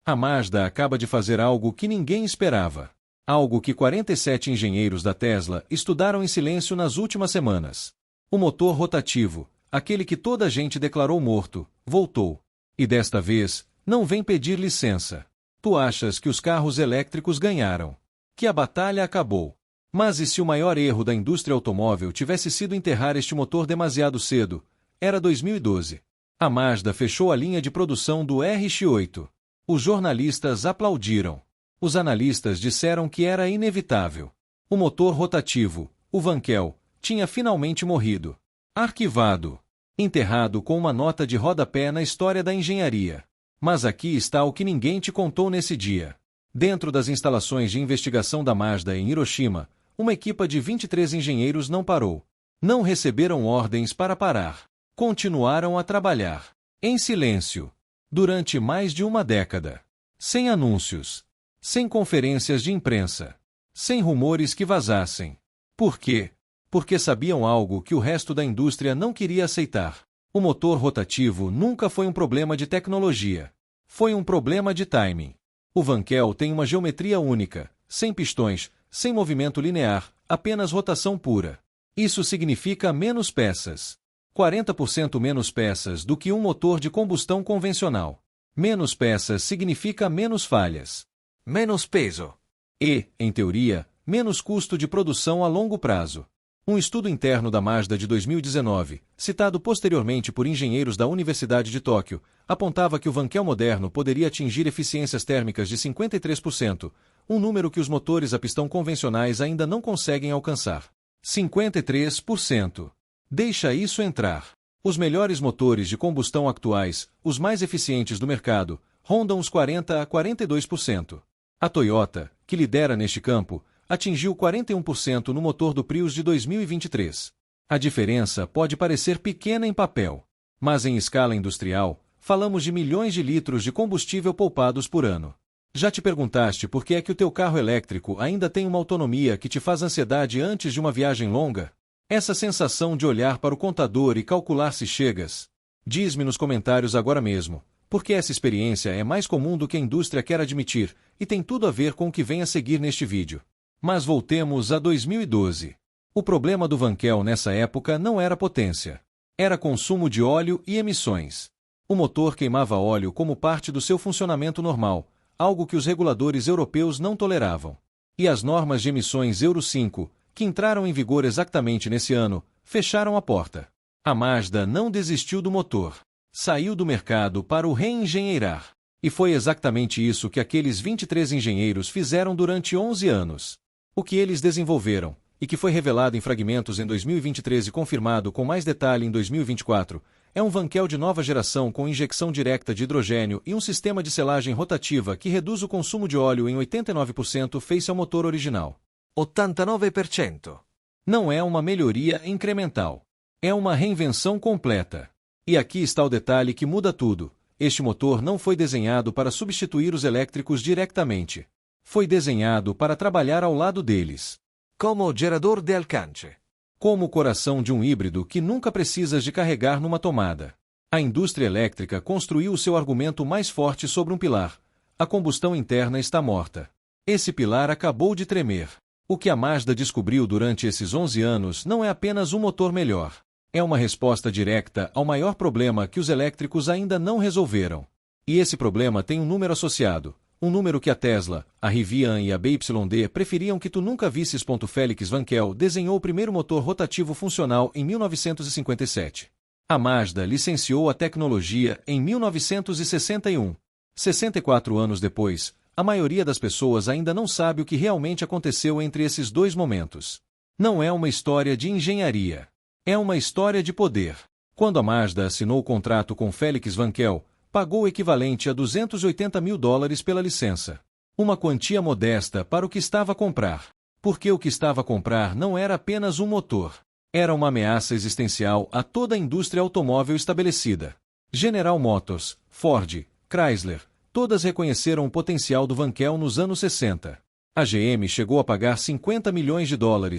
A Mazda acaba de fazer algo que ninguém esperava. Algo que 47 engenheiros da Tesla estudaram em silêncio nas últimas semanas. O motor rotativo, aquele que toda a gente declarou morto, voltou. E desta vez, não vem pedir licença. Tu achas que os carros elétricos ganharam? Que a batalha acabou? Mas e se o maior erro da indústria automóvel tivesse sido enterrar este motor demasiado cedo? Era 2012. A Mazda fechou a linha de produção do RX-8. Os jornalistas aplaudiram. Os analistas disseram que era inevitável. O motor rotativo, o Wankel, tinha finalmente morrido. Arquivado. Enterrado com uma nota de rodapé na história da engenharia. Mas aqui está o que ninguém te contou nesse dia. Dentro das instalações de investigação da Mazda em Hiroshima, uma equipa de 23 engenheiros não parou. Não receberam ordens para parar. Continuaram a trabalhar. Em silêncio. Durante mais de uma década. Sem anúncios. Sem conferências de imprensa. Sem rumores que vazassem. Por quê? Porque sabiam algo que o resto da indústria não queria aceitar. O motor rotativo nunca foi um problema de tecnologia. Foi um problema de timing. O Wankel tem uma geometria única, sem pistões, sem movimento linear, apenas rotação pura. Isso significa menos peças. 40% menos peças do que um motor de combustão convencional. Menos peças significa menos falhas. Menos peso. E, em teoria, menos custo de produção a longo prazo. Um estudo interno da Mazda de 2019, citado posteriormente por engenheiros da Universidade de Tóquio, apontava que o Wankel moderno poderia atingir eficiências térmicas de 53%, um número que os motores a pistão convencionais ainda não conseguem alcançar. 53%. Deixa isso entrar. Os melhores motores de combustão atuais, os mais eficientes do mercado, rondam os 40% a 42%. A Toyota, que lidera neste campo, atingiu 41% no motor do Prius de 2023. A diferença pode parecer pequena em papel, mas em escala industrial, falamos de milhões de litros de combustível poupados por ano. Já te perguntaste por que é que o teu carro elétrico ainda tem uma autonomia que te faz ansiedade antes de uma viagem longa? Essa sensação de olhar para o contador e calcular se chegas? Diz-me nos comentários agora mesmo, porque essa experiência é mais comum do que a indústria quer admitir, e tem tudo a ver com o que vem a seguir neste vídeo. Mas voltemos a 2012. O problema do Wankel nessa época não era potência. Era consumo de óleo e emissões. O motor queimava óleo como parte do seu funcionamento normal, algo que os reguladores europeus não toleravam. E as normas de emissões Euro 5, que entraram em vigor exatamente nesse ano, fecharam a porta. A Mazda não desistiu do motor. Saiu do mercado para o reengenheirar. E foi exatamente isso que aqueles 23 engenheiros fizeram durante 11 anos. O que eles desenvolveram, e que foi revelado em fragmentos em 2023 e confirmado com mais detalhe em 2024, é um Wankel de nova geração com injecção direta de hidrogênio e um sistema de selagem rotativa que reduz o consumo de óleo em 89% face ao motor original. 89%. Não é uma melhoria incremental. É uma reinvenção completa. E aqui está o detalhe que muda tudo. Este motor não foi desenhado para substituir os elétricos diretamente. Foi desenhado para trabalhar ao lado deles. Como gerador de alcance. Como o coração de um híbrido que nunca precisas de carregar numa tomada. A indústria elétrica construiu o seu argumento mais forte sobre um pilar. A combustão interna está morta. Esse pilar acabou de tremer. O que a Mazda descobriu durante esses 11 anos não é apenas um motor melhor. É uma resposta direta ao maior problema que os elétricos ainda não resolveram. E esse problema tem um número associado. Um número que a Tesla, a Rivian e a BYD preferiam que tu nunca visses. Felix Wankel desenhou o primeiro motor rotativo funcional em 1957. A Mazda licenciou a tecnologia em 1961. 64 anos depois, a maioria das pessoas ainda não sabe o que realmente aconteceu entre esses dois momentos. Não é uma história de engenharia. É uma história de poder. Quando a Mazda assinou o contrato com Felix Wankel, pagou o equivalente a $280 mil pela licença. Uma quantia modesta para o que estava a comprar. Porque o que estava a comprar não era apenas um motor. Era uma ameaça existencial a toda a indústria automóvel estabelecida. General Motors, Ford, Chrysler, todas reconheceram o potencial do Wankel nos anos 60. A GM chegou a pagar $50 milhões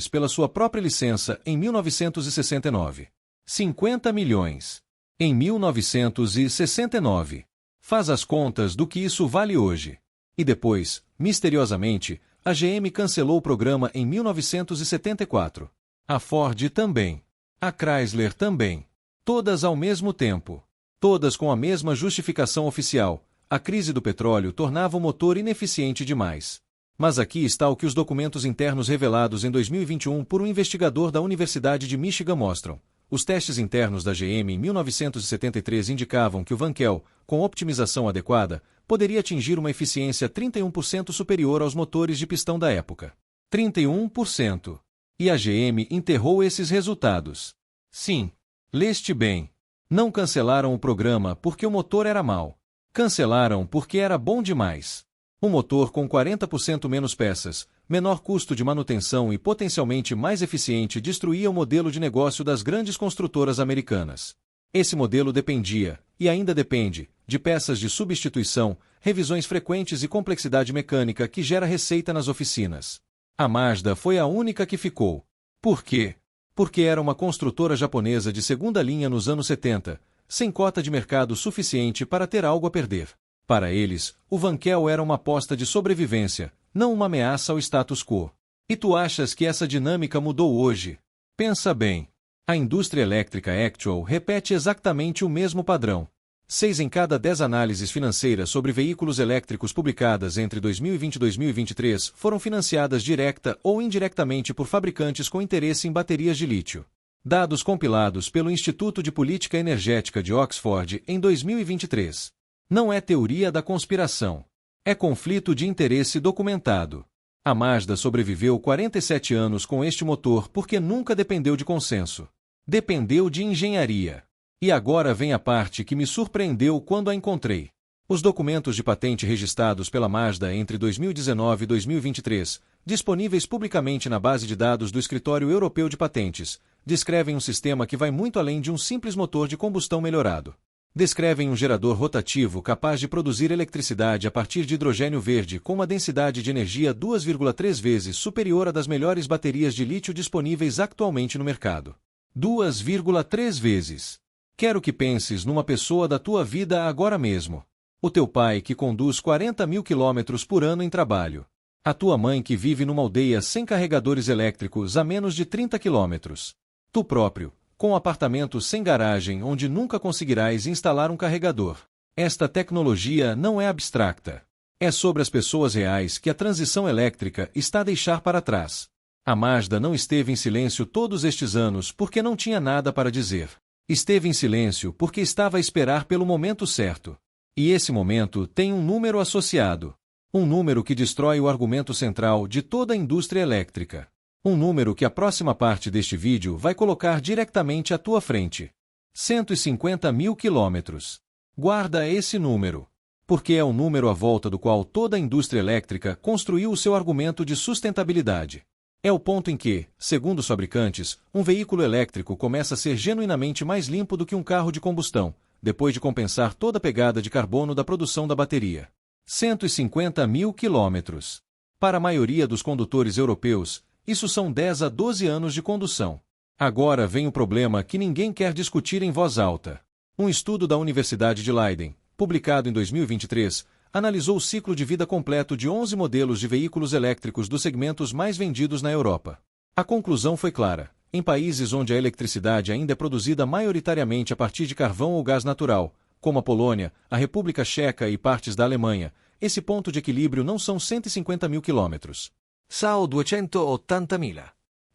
pela sua própria licença em 1969. 50 milhões. Em 1969. Faz as contas do que isso vale hoje. E depois, misteriosamente, a GM cancelou o programa em 1974. A Ford também. A Chrysler também. Todas ao mesmo tempo. Todas com a mesma justificação oficial. A crise do petróleo tornava o motor ineficiente demais. Mas aqui está o que os documentos internos revelados em 2021 por um investigador da Universidade de Michigan mostram. Os testes internos da GM em 1973 indicavam que o Wankel, com optimização adequada, poderia atingir uma eficiência 31% superior aos motores de pistão da época. 31%. E a GM enterrou esses resultados. Sim. Leste bem. Não cancelaram o programa porque o motor era mau. Cancelaram porque era bom demais. Um motor com 40% menos peças, menor custo de manutenção e potencialmente mais eficiente destruía o modelo de negócio das grandes construtoras americanas. Esse modelo dependia, e ainda depende, de peças de substituição, revisões frequentes e complexidade mecânica que gera receita nas oficinas. A Mazda foi a única que ficou. Por quê? Porque era uma construtora japonesa de segunda linha nos anos 70, sem cota de mercado suficiente para ter algo a perder. Para eles, o Wankel era uma aposta de sobrevivência, não uma ameaça ao status quo. E tu achas que essa dinâmica mudou hoje? Pensa bem. A indústria elétrica actual repete exatamente o mesmo padrão. 6 em cada 10 análises financeiras sobre veículos elétricos publicadas entre 2020 e 2023 foram financiadas direta ou indiretamente por fabricantes com interesse em baterias de lítio. Dados compilados pelo Instituto de Política Energética de Oxford em 2023. Não é teoria da conspiração. É conflito de interesse documentado. A Mazda sobreviveu 47 anos com este motor porque nunca dependeu de consenso. Dependeu de engenharia. E agora vem a parte que me surpreendeu quando a encontrei. Os documentos de patente registrados pela Mazda entre 2019 e 2023, disponíveis publicamente na base de dados do Escritório Europeu de Patentes, descrevem um sistema que vai muito além de um simples motor de combustão melhorado. Descrevem um gerador rotativo capaz de produzir eletricidade a partir de hidrogênio verde com uma densidade de energia 2,3 vezes superior à das melhores baterias de lítio disponíveis atualmente no mercado. 2,3 vezes. Quero que penses numa pessoa da tua vida agora mesmo. O teu pai que conduz 40 mil quilômetros por ano em trabalho. A tua mãe que vive numa aldeia sem carregadores elétricos a menos de 30 quilômetros. Tu próprio, com um apartamento sem garagem onde nunca conseguirás instalar um carregador. Esta tecnologia não é abstracta. É sobre as pessoas reais que a transição elétrica está a deixar para trás. A Mazda não esteve em silêncio todos estes anos porque não tinha nada para dizer. Esteve em silêncio porque estava a esperar pelo momento certo. E esse momento tem um número associado. Um número que destrói o argumento central de toda a indústria elétrica. Um número que a próxima parte deste vídeo vai colocar diretamente à tua frente. 150 mil quilômetros. Guarda esse número. Porque é o número à volta do qual toda a indústria elétrica construiu o seu argumento de sustentabilidade. É o ponto em que, segundo os fabricantes, um veículo elétrico começa a ser genuinamente mais limpo do que um carro de combustão, depois de compensar toda a pegada de carbono da produção da bateria. 150 mil quilômetros. Para a maioria dos condutores europeus, isso são 10 a 12 anos de condução. Agora vem o problema que ninguém quer discutir em voz alta. Um estudo da Universidade de Leiden, publicado em 2023, analisou o ciclo de vida completo de 11 modelos de veículos elétricos dos segmentos mais vendidos na Europa. A conclusão foi clara. Em países onde a eletricidade ainda é produzida maioritariamente a partir de carvão ou gás natural, como a Polônia, a República Checa e partes da Alemanha, esse ponto de equilíbrio não são 150 mil quilômetros. São 280 mil.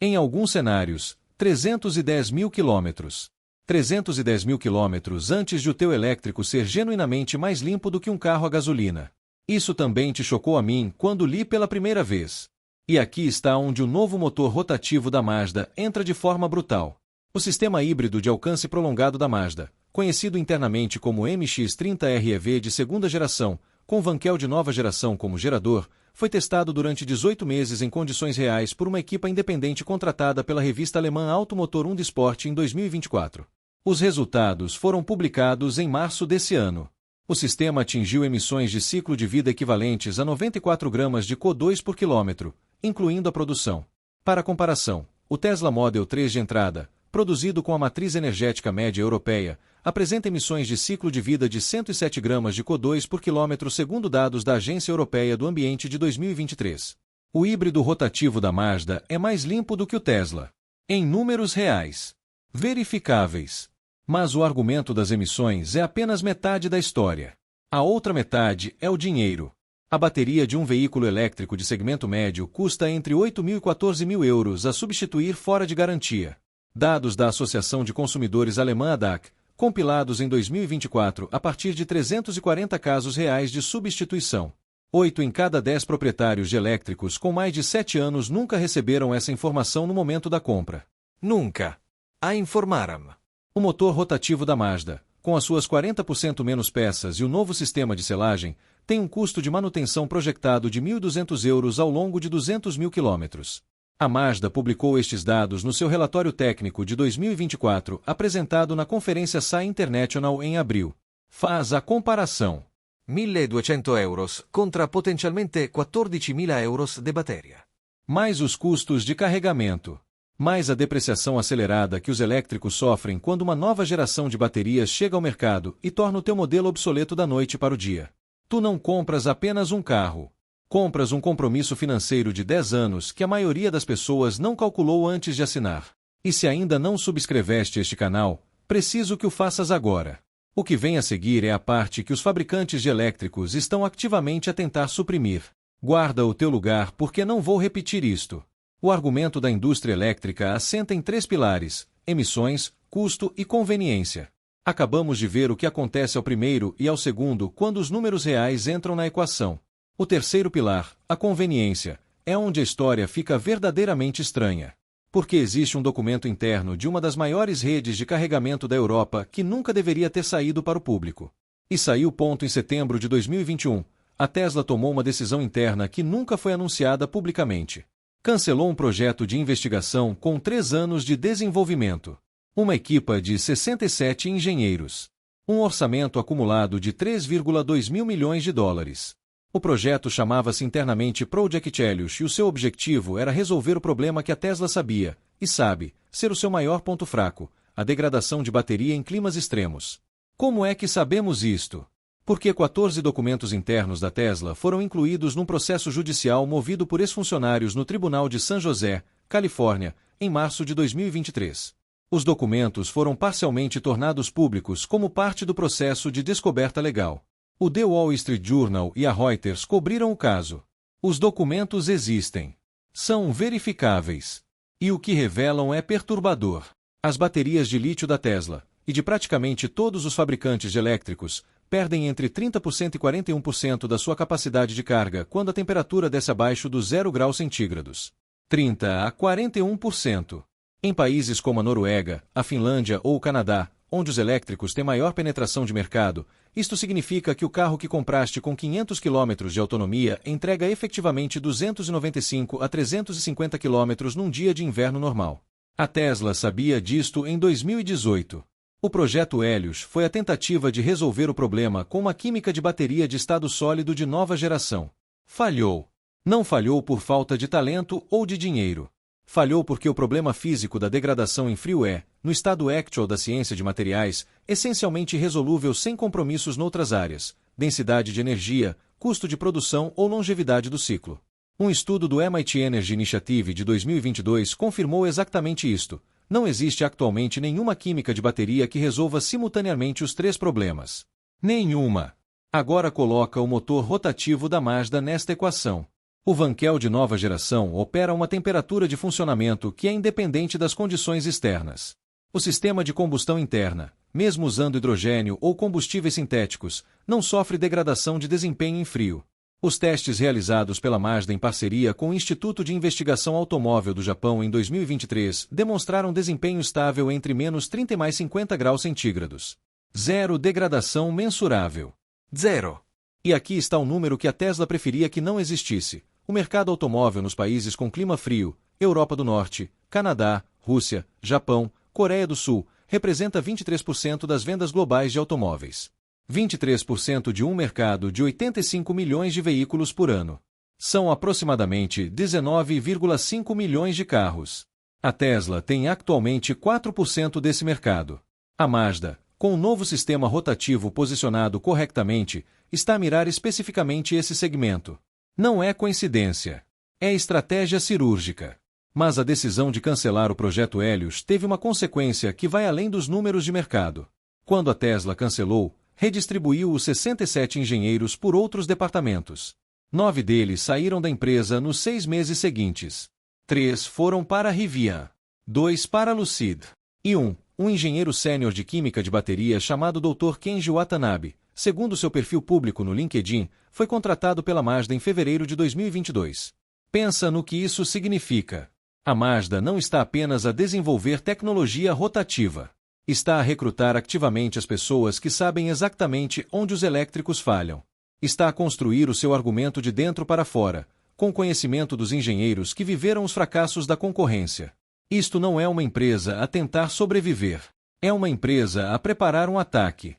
Em alguns cenários, 310 mil quilômetros. 310 mil quilômetros antes de o teu elétrico ser genuinamente mais limpo do que um carro a gasolina. Isso também te chocou a mim quando li pela primeira vez. E aqui está onde o novo motor rotativo da Mazda entra de forma brutal. O sistema híbrido de alcance prolongado da Mazda, conhecido internamente como MX-30REV de segunda geração, com Wankel de nova geração como gerador, foi testado durante 18 meses em condições reais por uma equipa independente contratada pela revista alemã Automotor und Sport em 2024. Os resultados foram publicados em março desse ano. O sistema atingiu emissões de ciclo de vida equivalentes a 94 gramas de CO2 por quilômetro, incluindo a produção. Para comparação, o Tesla Model 3 de entrada, produzido com a matriz energética média europeia, apresenta emissões de ciclo de vida de 107 gramas de CO2 por quilômetro segundo dados da Agência Europeia do Ambiente de 2023. O híbrido rotativo da Mazda é mais limpo do que o Tesla. Em números reais. Verificáveis. Mas o argumento das emissões é apenas metade da história. A outra metade é o dinheiro. A bateria de um veículo elétrico de segmento médio custa entre 8.000 e 14.000 euros a substituir fora de garantia. Dados da Associação de Consumidores Alemã ADAC, compilados em 2024 a partir de 340 casos reais de substituição. 8 em cada 10 proprietários de elétricos com mais de 7 anos nunca receberam essa informação no momento da compra. Nunca. A informaram. O motor rotativo da Mazda, com as suas 40% menos peças e o novo sistema de selagem, tem um custo de manutenção projetado de 1.200 euros ao longo de 200.000 quilômetros. A Mazda publicou estes dados no seu relatório técnico de 2024, apresentado na conferência SAE International em abril. Faz a comparação. 1.200 euros contra potencialmente 14.000 euros de bateria. Mais os custos de carregamento. Mais a depreciação acelerada que os elétricos sofrem quando uma nova geração de baterias chega ao mercado e torna o teu modelo obsoleto da noite para o dia. Tu não compras apenas um carro. Compras um compromisso financeiro de 10 anos que a maioria das pessoas não calculou antes de assinar. E se ainda não subscreveste este canal, preciso que o faças agora. O que vem a seguir é a parte que os fabricantes de elétricos estão ativamente a tentar suprimir. Guarda o teu lugar porque não vou repetir isto. O argumento da indústria elétrica assenta em 3 pilares: emissões, custo e conveniência. Acabamos de ver o que acontece ao primeiro e ao segundo quando os números reais entram na equação. O terceiro pilar, a conveniência, é onde a história fica verdadeiramente estranha. Porque existe um documento interno de uma das maiores redes de carregamento da Europa que nunca deveria ter saído para o público. E saiu em setembro de 2021. A Tesla tomou uma decisão interna que nunca foi anunciada publicamente. Cancelou um projeto de investigação com 3 anos de desenvolvimento. Uma equipa de 67 engenheiros. Um orçamento acumulado de 3,2 mil milhões de dólares. O projeto chamava-se internamente Project Helios e o seu objetivo era resolver o problema que a Tesla sabia, e sabe, ser o seu maior ponto fraco, a degradação de bateria em climas extremos. Como é que sabemos isto? Porque 14 documentos internos da Tesla foram incluídos num processo judicial movido por ex-funcionários no Tribunal de San José, Califórnia, em março de 2023. Os documentos foram parcialmente tornados públicos como parte do processo de descoberta legal. O The Wall Street Journal e a Reuters cobriram o caso. Os documentos existem. São verificáveis. E o que revelam é perturbador. As baterias de lítio da Tesla, e de praticamente todos os fabricantes de elétricos, perdem entre 30% e 41% da sua capacidade de carga quando a temperatura desce abaixo dos 0 graus centígrados. 30% a 41%. Em países como a Noruega, a Finlândia ou o Canadá, onde os elétricos têm maior penetração de mercado, isto significa que o carro que compraste com 500 km de autonomia entrega efetivamente 295 a 350 km num dia de inverno normal. A Tesla sabia disto em 2018. O projeto Helios foi a tentativa de resolver o problema com uma química de bateria de estado sólido de nova geração. Falhou. Não falhou por falta de talento ou de dinheiro. Falhou porque o problema físico da degradação em frio é, no estado actual da ciência de materiais, essencialmente irresolúvel sem compromissos noutras áreas, densidade de energia, custo de produção ou longevidade do ciclo. Um estudo do MIT Energy Initiative de 2022 confirmou exatamente isto. Não existe atualmente nenhuma química de bateria que resolva simultaneamente os 3 problemas. Nenhuma. Agora coloca o motor rotativo da Mazda nesta equação. O Wankel de nova geração opera a uma temperatura de funcionamento que é independente das condições externas. O sistema de combustão interna, mesmo usando hidrogênio ou combustíveis sintéticos, não sofre degradação de desempenho em frio. Os testes realizados pela Mazda em parceria com o Instituto de Investigação Automóvel do Japão em 2023 demonstraram desempenho estável entre -30 e mais 50 graus centígrados. 0 degradação mensurável. 0. E aqui está o número que a Tesla preferia que não existisse. O mercado automóvel nos países com clima frio, Europa do Norte, Canadá, Rússia, Japão, Coreia do Sul, representa 23% das vendas globais de automóveis. 23% de um mercado de 85 milhões de veículos por ano. São aproximadamente 19,5 milhões de carros. A Tesla tem atualmente 4% desse mercado. A Mazda, com um novo sistema rotativo posicionado corretamente, está a mirar especificamente esse segmento. Não é coincidência. É estratégia cirúrgica. Mas a decisão de cancelar o projeto Helios teve uma consequência que vai além dos números de mercado. Quando a Tesla cancelou, redistribuiu os 67 engenheiros por outros departamentos. 9 deles saíram da empresa nos 6 meses seguintes. 3 foram para a Rivian, 2 para a Lucid, e um engenheiro sênior de química de bateria chamado Dr. Kenji Watanabe, segundo seu perfil público no LinkedIn, foi contratado pela Mazda em fevereiro de 2022. Pensa no que isso significa. A Mazda não está apenas a desenvolver tecnologia rotativa. Está a recrutar ativamente as pessoas que sabem exatamente onde os elétricos falham. Está a construir o seu argumento de dentro para fora, com conhecimento dos engenheiros que viveram os fracassos da concorrência. Isto não é uma empresa a tentar sobreviver. É uma empresa a preparar um ataque.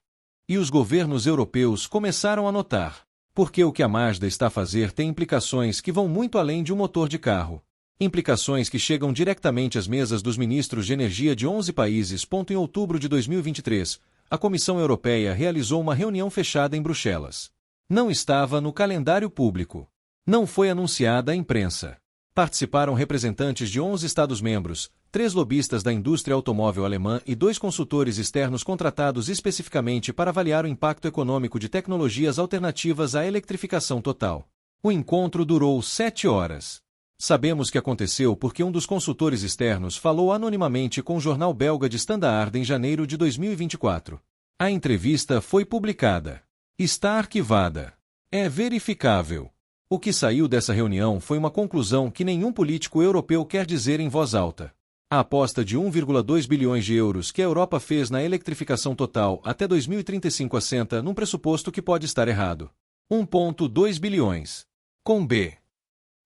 E os governos europeus começaram a notar. Porque o que a Mazda está a fazer tem implicações que vão muito além de um motor de carro. Implicações que chegam diretamente às mesas dos ministros de energia de 11 países. Em outubro de 2023, a Comissão Europeia realizou uma reunião fechada em Bruxelas. Não estava no calendário público. Não foi anunciada à imprensa. Participaram representantes de 11 Estados-membros, 3 lobistas da indústria automóvel alemã e 2 consultores externos contratados especificamente para avaliar o impacto econômico de tecnologias alternativas à eletrificação total. O encontro durou 7 horas. Sabemos que aconteceu porque um dos consultores externos falou anonimamente com o jornal belga de Standaard em janeiro de 2024. A entrevista foi publicada. Está arquivada. É verificável. O que saiu dessa reunião foi uma conclusão que nenhum político europeu quer dizer em voz alta. A aposta de 1,2 bilhões de euros que a Europa fez na eletrificação total até 2035 assenta num pressuposto que pode estar errado. 1,2 bilhões. Com B.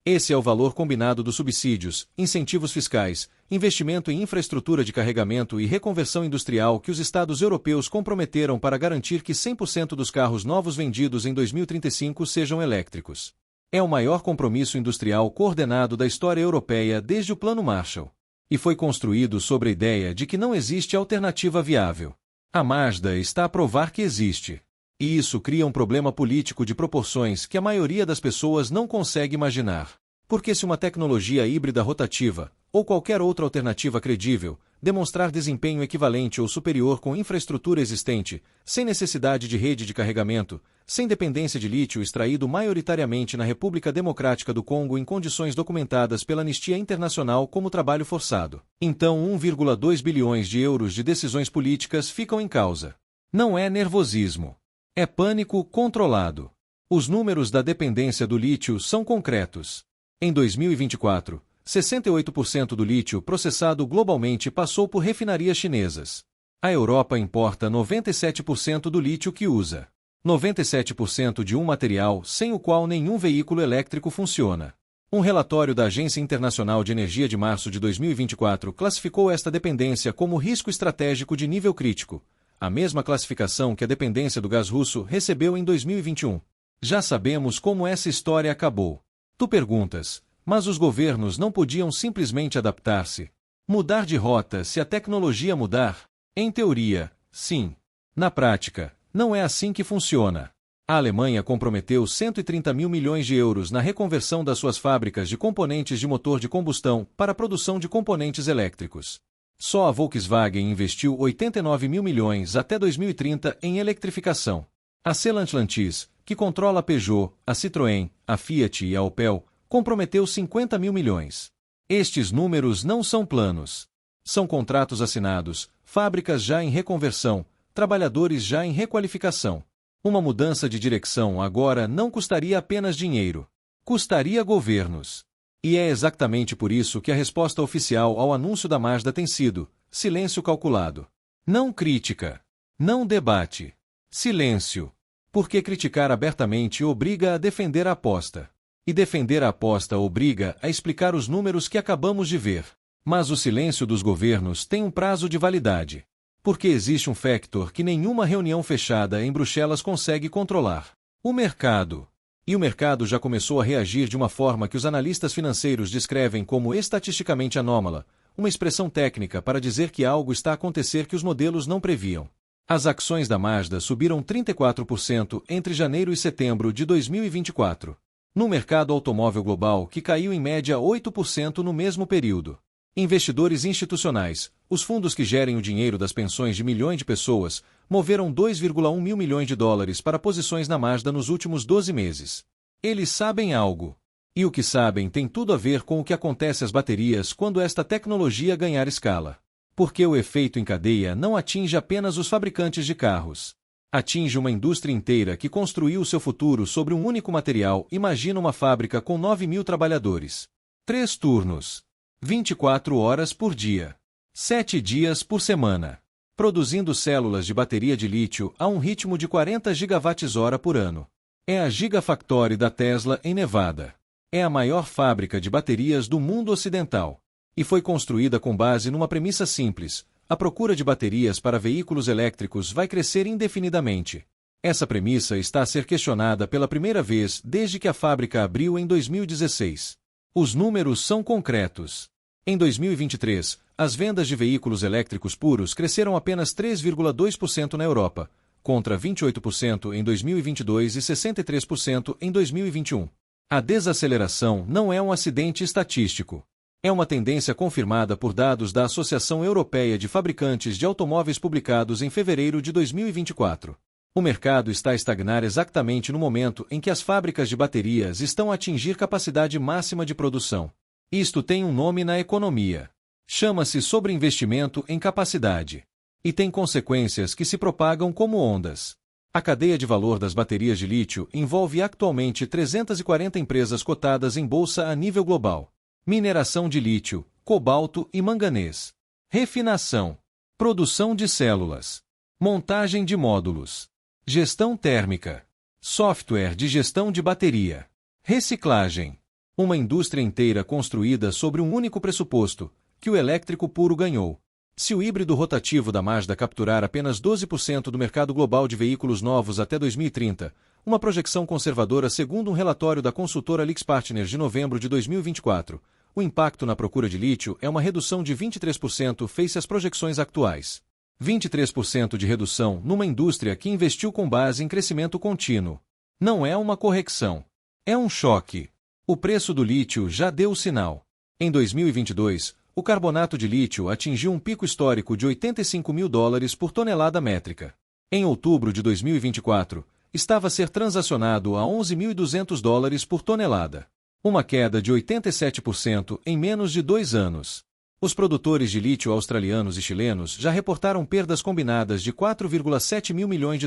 Esse é o valor combinado dos subsídios, incentivos fiscais, investimento em infraestrutura de carregamento e reconversão industrial que os Estados europeus comprometeram para garantir que 100% dos carros novos vendidos em 2035 sejam elétricos. É o maior compromisso industrial coordenado da história europeia desde o Plano Marshall. E foi construído sobre a ideia de que não existe alternativa viável. A Mazda está a provar que existe. E isso cria um problema político de proporções que a maioria das pessoas não consegue imaginar. Porque se uma tecnologia híbrida rotativa, ou qualquer outra alternativa credível, demonstrar desempenho equivalente ou superior com infraestrutura existente, sem necessidade de rede de carregamento, sem dependência de lítio extraído maioritariamente na República Democrática do Congo em condições documentadas pela Anistia Internacional como trabalho forçado, então 1,2 bilhões de euros de decisões políticas ficam em causa. Não é nervosismo. É pânico controlado. Os números da dependência do lítio são concretos. Em 2024, 68% do lítio processado globalmente passou por refinarias chinesas. A Europa importa 97% do lítio que usa. 97% de um material sem o qual nenhum veículo elétrico funciona. Um relatório da Agência Internacional de Energia de março de 2024 classificou esta dependência como risco estratégico de nível crítico, a mesma classificação que a dependência do gás russo recebeu em 2021. Já sabemos como essa história acabou. Tu perguntas, mas os governos não podiam simplesmente adaptar-se? Mudar de rota se a tecnologia mudar? Em teoria, sim. Na prática, não é assim que funciona. A Alemanha comprometeu 130 mil milhões de euros na reconversão das suas fábricas de componentes de motor de combustão para a produção de componentes elétricos. Só a Volkswagen investiu 89 mil milhões até 2030 em eletrificação. A Stellantis, que controla a Peugeot, a Citroën, a Fiat e a Opel, comprometeu 50 mil milhões. Estes números não são planos. São contratos assinados, fábricas já em reconversão, trabalhadores já em requalificação. Uma mudança de direção agora não custaria apenas dinheiro. Custaria governos. E é exatamente por isso que a resposta oficial ao anúncio da Mazda tem sido silêncio calculado. Não crítica. Não debate. Silêncio. Porque criticar abertamente obriga a defender a aposta. E defender a aposta obriga a explicar os números que acabamos de ver. Mas o silêncio dos governos tem um prazo de validade. Porque existe um factor que nenhuma reunião fechada em Bruxelas consegue controlar. O mercado. E o mercado já começou a reagir de uma forma que os analistas financeiros descrevem como estatisticamente anômala, uma expressão técnica para dizer que algo está a acontecer que os modelos não previam. As ações da Mazda subiram 34% entre janeiro e setembro de 2024. No mercado automóvel global, que caiu em média 8% no mesmo período. Investidores institucionais, os fundos que gerem o dinheiro das pensões de milhões de pessoas, moveram 2,1 mil milhões de dólares para posições na Mazda nos últimos 12 meses. Eles sabem algo. E o que sabem tem tudo a ver com o que acontece às baterias quando esta tecnologia ganhar escala. Porque o efeito em cadeia não atinge apenas os fabricantes de carros. Atinge uma indústria inteira que construiu seu futuro sobre um único material. Imagina uma fábrica com 9 mil trabalhadores. 3 turnos. 24 horas por dia. 7 dias por semana. Produzindo células de bateria de lítio a um ritmo de 40 gigawatts-hora por ano. É a Gigafactory da Tesla em Nevada. É a maior fábrica de baterias do mundo ocidental. E foi construída com base numa premissa simples: a procura de baterias para veículos elétricos vai crescer indefinidamente. Essa premissa está a ser questionada pela primeira vez desde que a fábrica abriu em 2016. Os números são concretos. Em 2023, as vendas de veículos elétricos puros cresceram apenas 3,2% na Europa, contra 28% em 2022 e 63% em 2021. A desaceleração não é um acidente estatístico. É uma tendência confirmada por dados da Associação Europeia de Fabricantes de Automóveis publicados em fevereiro de 2024. O mercado está a estagnar exatamente no momento em que as fábricas de baterias estão a atingir capacidade máxima de produção. Isto tem um nome na economia. Chama-se sobreinvestimento em capacidade. E tem consequências que se propagam como ondas. A cadeia de valor das baterias de lítio envolve atualmente 340 empresas cotadas em bolsa a nível global. Mineração de lítio, cobalto e manganês. Refinação. Produção de células. Montagem de módulos. Gestão térmica. Software de gestão de bateria. Reciclagem. Uma indústria inteira construída sobre um único pressuposto, que o elétrico puro ganhou. Se o híbrido rotativo da Mazda capturar apenas 12% do mercado global de veículos novos até 2030, uma projeção conservadora segundo um relatório da consultora AlixPartners de novembro de 2024, o impacto na procura de lítio é uma redução de 23% face às projeções atuais. 23% de redução numa indústria que investiu com base em crescimento contínuo. Não é uma correção. É um choque. O preço do lítio já deu o sinal. Em 2022, o carbonato de lítio atingiu um pico histórico de $85 mil por tonelada métrica. Em outubro de 2024, estava a ser transacionado a $11.200 por tonelada. Uma queda de 87% em menos de 2 anos. Os produtores de lítio australianos e chilenos já reportaram perdas combinadas de $4,7 mil milhões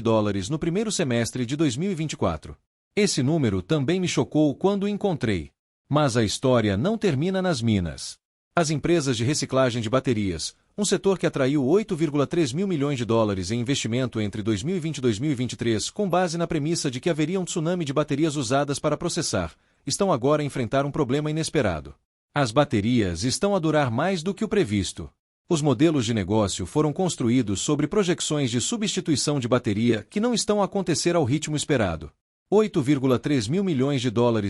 no primeiro semestre de 2024. Esse número também me chocou quando o encontrei. Mas a história não termina nas minas. As empresas de reciclagem de baterias, um setor que atraiu $8,3 mil milhões em investimento entre 2020 e 2023 com base na premissa de que haveria um tsunami de baterias usadas para processar, estão agora a enfrentar um problema inesperado. As baterias estão a durar mais do que o previsto. Os modelos de negócio foram construídos sobre projeções de substituição de bateria que não estão a acontecer ao ritmo esperado. $8,3 mil milhões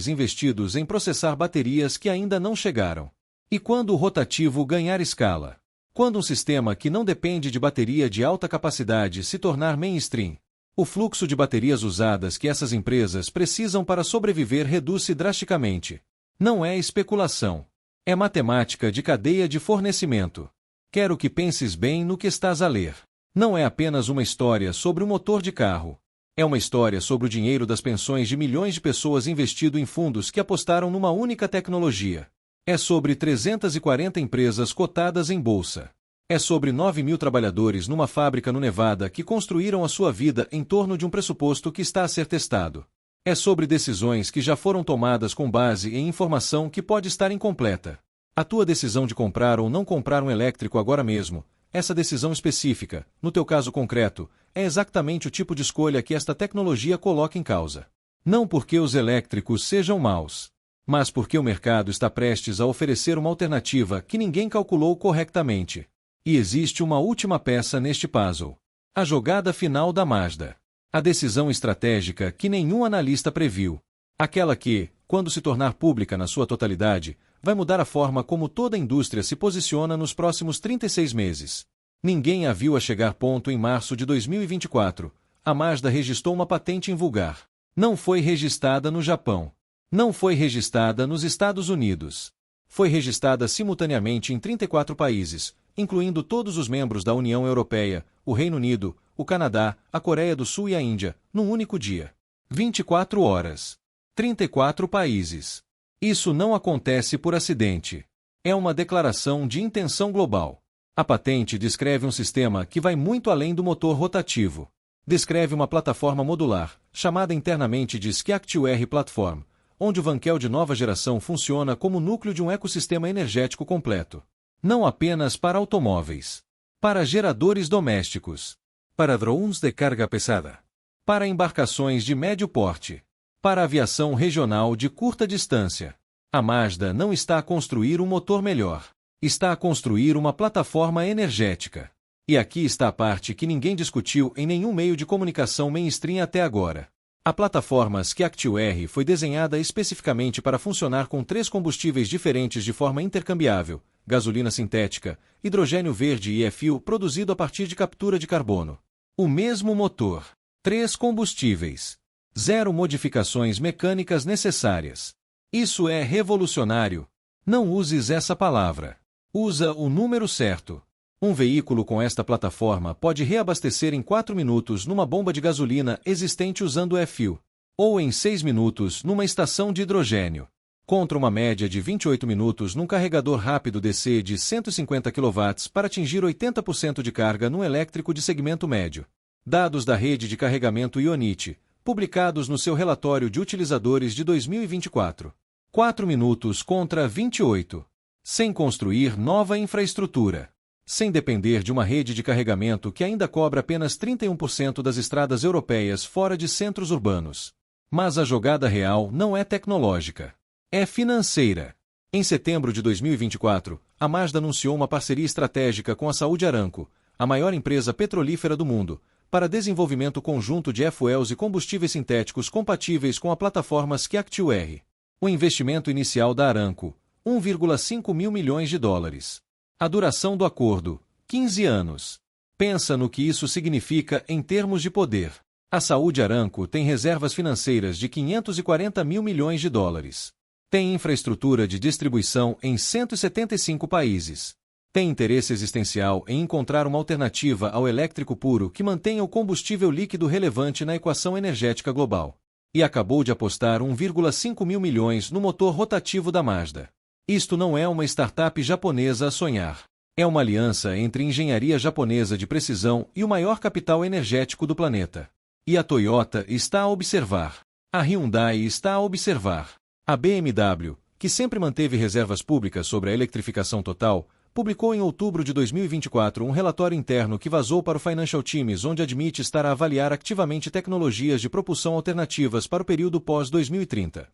investidos em processar baterias que ainda não chegaram. E quando o rotativo ganhar escala? Quando um sistema que não depende de bateria de alta capacidade se tornar mainstream? O fluxo de baterias usadas que essas empresas precisam para sobreviver reduz-se drasticamente. Não é especulação. É matemática de cadeia de fornecimento. Quero que penses bem no que estás a ler. Não é apenas uma história sobre um motor de carro. É uma história sobre o dinheiro das pensões de milhões de pessoas investido em fundos que apostaram numa única tecnologia. É sobre 340 empresas cotadas em bolsa. É sobre 9 mil trabalhadores numa fábrica no Nevada que construíram a sua vida em torno de um pressuposto que está a ser testado. É sobre decisões que já foram tomadas com base em informação que pode estar incompleta. A tua decisão de comprar ou não comprar um elétrico agora mesmo, essa decisão específica, no teu caso concreto, é exatamente o tipo de escolha que esta tecnologia coloca em causa. Não porque os elétricos sejam maus, mas porque o mercado está prestes a oferecer uma alternativa que ninguém calculou corretamente. E existe uma última peça neste puzzle. A jogada final da Mazda. A decisão estratégica que nenhum analista previu. Aquela que, quando se tornar pública na sua totalidade, vai mudar a forma como toda a indústria se posiciona nos próximos 36 meses. Ninguém a viu a chegar. Em março de 2024, a Mazda registrou uma patente invulgar. Não foi registrada no Japão. Não foi registrada nos Estados Unidos. Foi registrada simultaneamente em 34 países, incluindo todos os membros da União Europeia, o Reino Unido, o Canadá, a Coreia do Sul e a Índia, num único dia. 24 horas. 34 países. Isso não acontece por acidente. É uma declaração de intenção global. A patente descreve um sistema que vai muito além do motor rotativo. Descreve uma plataforma modular, chamada internamente de SkyActiv-R Platform, onde o Vankel de nova geração funciona como núcleo de um ecossistema energético completo. Não apenas para automóveis. Para geradores domésticos. Para drones de carga pesada. Para embarcações de médio porte. Para aviação regional de curta distância. A Mazda não está a construir um motor melhor. Está a construir uma plataforma energética. E aqui está a parte que ninguém discutiu em nenhum meio de comunicação mainstream até agora. A plataforma SkyActiv-R foi desenhada especificamente para funcionar com 3 combustíveis diferentes de forma intercambiável: gasolina sintética, hidrogênio verde e e-fuel produzido a partir de captura de carbono. O mesmo motor. 3 combustíveis. 0 modificações mecânicas necessárias. Isso é revolucionário. Não uses essa palavra. Usa o número certo. Um veículo com esta plataforma pode reabastecer em 4 minutos numa bomba de gasolina existente usando e-fuel, ou em 6 minutos numa estação de hidrogênio, contra uma média de 28 minutos num carregador rápido DC de 150 kW para atingir 80% de carga num elétrico de segmento médio. Dados da rede de carregamento Ionity, publicados no seu relatório de utilizadores de 2024. 4 minutos contra 28. Sem construir nova infraestrutura. Sem depender de uma rede de carregamento que ainda cobra apenas 31% das estradas europeias fora de centros urbanos. Mas a jogada real não é tecnológica. É financeira. Em setembro de 2024, a Mazda anunciou uma parceria estratégica com a Saudi Aramco, a maior empresa petrolífera do mundo, para desenvolvimento conjunto de e-fuels e combustíveis sintéticos compatíveis com a plataforma SkyActiv-R. O investimento inicial da Aramco, 1,5 mil milhões de dólares. A duração do acordo, 15 anos. Pensa no que isso significa em termos de poder. A Saudi Aramco tem reservas financeiras de 540 mil milhões de dólares. Tem infraestrutura de distribuição em 175 países. Tem interesse existencial em encontrar uma alternativa ao elétrico puro que mantenha o combustível líquido relevante na equação energética global. E acabou de apostar 1,5 mil milhões no motor rotativo da Mazda. Isto não é uma startup japonesa a sonhar. É uma aliança entre engenharia japonesa de precisão e o maior capital energético do planeta. E a Toyota está a observar. A Hyundai está a observar. A BMW, que sempre manteve reservas públicas sobre a eletrificação total, publicou em outubro de 2024 um relatório interno que vazou para o Financial Times, onde admite estar a avaliar ativamente tecnologias de propulsão alternativas para o período pós-2030.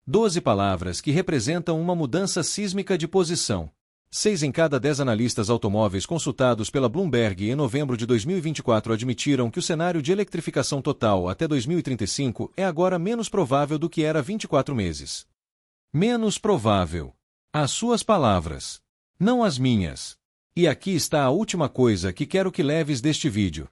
12 palavras que representam uma mudança sísmica de posição. 6 em cada 10 analistas automóveis consultados pela Bloomberg em novembro de 2024 admitiram que o cenário de eletrificação total até 2035 é agora menos provável do que era há 24 meses. Menos provável. As suas palavras. Não as minhas. E aqui está a última coisa que quero que leves deste vídeo.